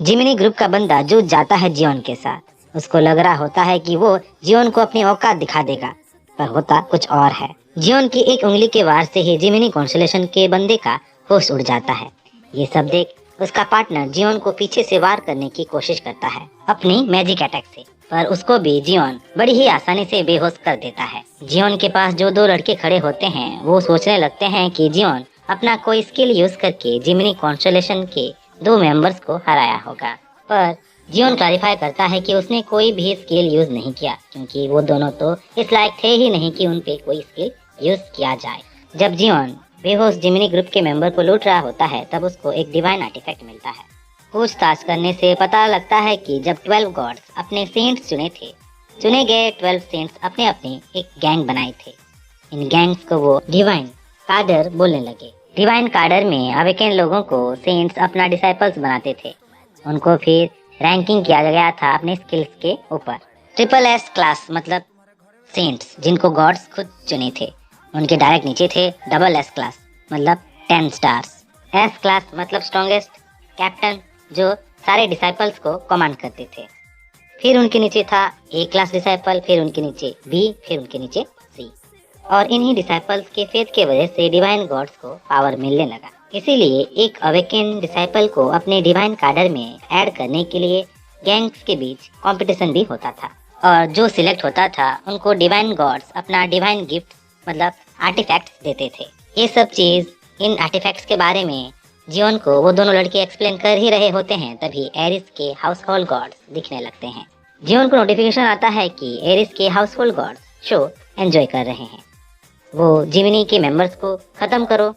Gemini group का बंदा जूझ जाता है जियोन के साथ। उसको लग रहा होता है कि वो जियोन को अपनी औकात दिखा देगा, पर होता कुछ और है। जियोन की एक उंगली के वार से ही जिमिनी कॉन्स्टेलेशन के बंदे का होश उड़ जाता है। ये सब देख उसका पार्टनर जियोन को पीछे से वार करने की कोशिश करता है अपनी मैजिक अटैक से, पर उसको भी जियोन बड़ी ही आसानी से बेहोश कर देता है। जियोन के पास जो दो लड़के खड़े होते हैं वो सोचने लगते हैं कि जियोन अपना कोई स्किल यूज करके जिमिनी कॉन्स्टेलेशन के दो मेंबर्स को हराया होगा, पर जियोन क्लैरिफाई करता है कि उसने कोई भी स्किल यूज नहीं किया, क्योंकि वो दोनों तो इस लायक थे ही नहीं कि उन पे कोई स्किल यूज किया जाए। जब जियोन बेहोश जिमिनी ग्रुप के मेंबर को लूट रहा होता है तब उसको एक डिवाइन आर्टिफैक्ट मिलता है। पूछताछ करने से पता लगता है कि जब 12 गॉड्स अपने सेंट्स चुने थे, चुने गए 12 सेंट्स अपने अपने एक गैंग बनाए थे। इन गैंग्स को वो डिवाइन कार्डर बोलने लगे। डिवाइन कार्डर में अवेकन लोगों को सेंट्स अपना डिसाइपल्स बनाते थे। उनको फिर रैंकिंग किया गया था अपने स्किल्स के ऊपर। ट्रिपल एस क्लास मतलब सेंट्स जिनको गॉड्स खुद चुने थे, उनके डायरेक्ट नीचे थे डबल एस क्लास मतलब 10 स्टार्स। एस क्लास मतलब स्ट्रॉन्गेस्ट कैप्टन जो सारे डिसाइपल्स को कमांड करते थे। फिर उनके नीचे था ए क्लास डिसाइपल, फिर उनके नीचे बी, फिर उनके नीचे सी। और इन्हीं डिसाइपल्स के फेथ के वजह से डिवाइन गॉड्स को पावर मिलने लगा। इसीलिए एक अवेकन डिसाइपल को अपने डिवाइन कार्डर में ऐड करने के लिए गैंग्स के बीच कंपटीशन भी होता था, और जो सिलेक्ट होता था उनको डिवाइन गॉड्स अपना डिवाइन गिफ्ट मतलब आर्टिफैक्ट्स देते थे। ये सब चीज, इन आर्टिफैक्ट्स के बारे में जियोन को वो दोनों लड़के एक्सप्लेन कर ही रहे होते हैं, तभी एरिस के हाउस होल्ड गॉड्स दिखने लगते हैं। जियोन को नोटिफिकेशन आता है कि एरिस के household gods show enjoy कर रहे हैं। वो जिमिनी के मेंबर्स को खत्म करो,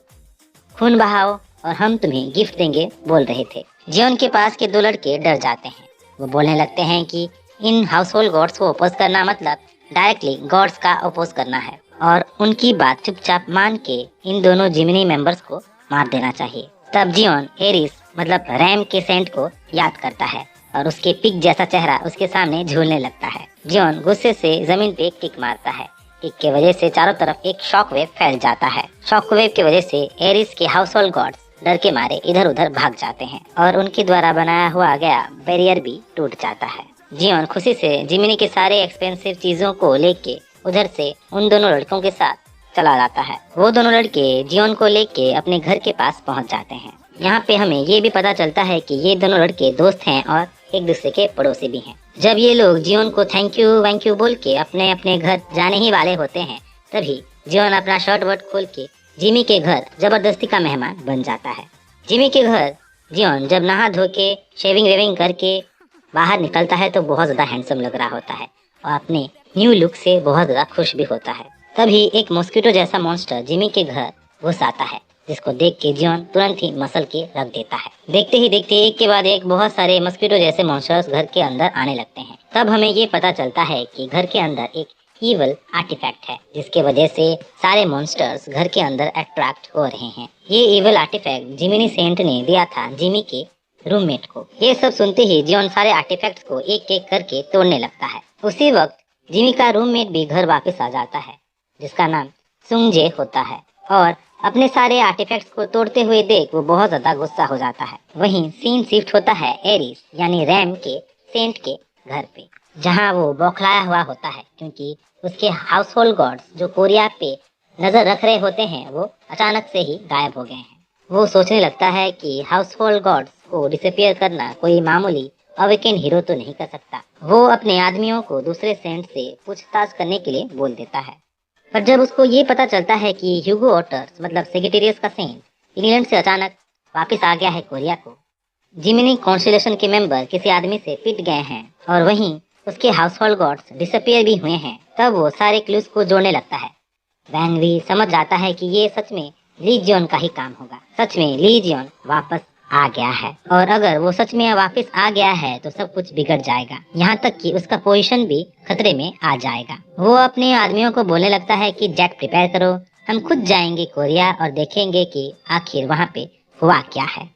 खून बहाओ और हम तुम्हें गिफ्ट देंगे बोल रहे थे। जियोन के पास के दो लड़के डर जाते हैं। वो बोलने लगते हैं कि इन हाउस होल्ड गॉड्स को अपोज करना मतलब डायरेक्टली गॉड्स का अपोज करना है, और उनकी बात चुपचाप मान के इन दोनों जिमिनी मेंबर्स को मार देना चाहिए। तब जियोन एरिस मतलब रैम के सेंट को याद करता है और उसके पिग जैसा चेहरा उसके सामने झूलने लगता है। जियोन गुस्से से जमीन पे किक मारता है। किक के वजह से चारों तरफ एक शॉक वेव फैल जाता है। शॉक वेव की वजह से एरिस के हाउस होल्ड गॉड्स डर के मारे इधर उधर भाग जाते हैं और उनके द्वारा बनाया हुआ गया बैरियर भी टूट जाता है। जियोन खुशी से जिमिनी के सारे एक्सपेंसिव चीजों को लेके उधर से उन दोनों लड़कों के साथ चला जाता है। वो दोनों लड़के जियोन को लेके अपने घर के पास पहुंच जाते हैं। यहाँ पे हमें ये भी पता चलता है कि ये दोनों लड़के दोस्त हैं और एक दूसरे के पड़ोसी भी हैं। जब ये लोग जियोन को थैंक यू बोल के अपने अपने घर जाने ही वाले होते हैं, तभी जियोन अपना शर्ट वर्ट खोल के जिमी के घर जबरदस्ती का मेहमान बन जाता है। जिमी के घर जियोन जब नहा धो के शेविंग वेविंग करके बाहर निकलता है तो बहुत ज्यादा हैंडसम लग रहा होता है और अपने न्यू लुक से बहुत ज्यादा खुश भी होता है। तभी एक मॉस्किटो जैसा मॉन्स्टर जिमी के घर घुस आता है, जिसको देख के जियोन तुरंत ही मसल के रख देता है। देखते ही देखते एक के बाद एक बहुत सारे मस्कीटो जैसे मॉन्स्टर्स घर के अंदर आने लगते हैं। तब हमें ये पता चलता है कि घर के अंदर एक ईवल आर्टिफैक्ट है, जिसके वजह से सारे मॉन्स्टर्स घर के अंदर अट्रैक्ट हो रहे हैं। ये ईवल आर्टिफैक्ट जिमिनी सेंट ने दिया था जिमी के रूममेट को। ये सब सुनते ही जियोन सारे आर्टिफैक्ट्स को एक एक करके तोड़ने लगता है। उसी वक्त जिमी का रूममेट भी घर वापस आ जाता है, जिसका नाम सुंगजे होता है, और अपने सारे आर्टिफैक्ट्स को तोड़ते हुए देख वो बहुत ज्यादा गुस्सा हो जाता है। वहीं सीन शिफ्ट होता है एरिस यानी रैम के सेंट के घर पे, जहां वो बौखलाया हुआ होता है, क्योंकि उसके हाउस होल्ड गॉड्स जो कोरिया पे नजर रख रहे होते हैं वो अचानक से ही गायब हो गए हैं। वो सोचने लगता है कि हाउस होल्ड गॉड्स को डिसअपियर करना कोई मामूली अवेकन हीरो तो नहीं कर सकता। वो अपने आदमियों को दूसरे सेंट से पूछताछ करने के लिए बोल देता है, पर जब उसको ये पता चलता है कि ह्यूगो ऑटर्स मतलब सेक्रेटेरियस का सेंट इंग्लैंड से अचानक वापस आ गया है कोरिया को, जिमिनी कॉन्स्टेलेशन के मेंबर किसी आदमी से पिट गए हैं और वहीं उसके हाउस होल्ड गॉड्स डिसअपियर भी हुए हैं, तब वो सारे क्लूज को जोड़ने लगता है। वैंग भी समझ जाता है कि ये सच में ली जियोन का ही काम होगा। सच में ली जियोन वापस आ गया है, और अगर वो सच में वापस आ गया है तो सब कुछ बिगड़ जाएगा, यहाँ तक कि उसका पोजीशन भी खतरे में आ जाएगा। वो अपने आदमियों को बोलने लगता है कि जेट प्रिपेयर करो, हम खुद जाएंगे कोरिया और देखेंगे कि आखिर वहाँ पे हुआ क्या है।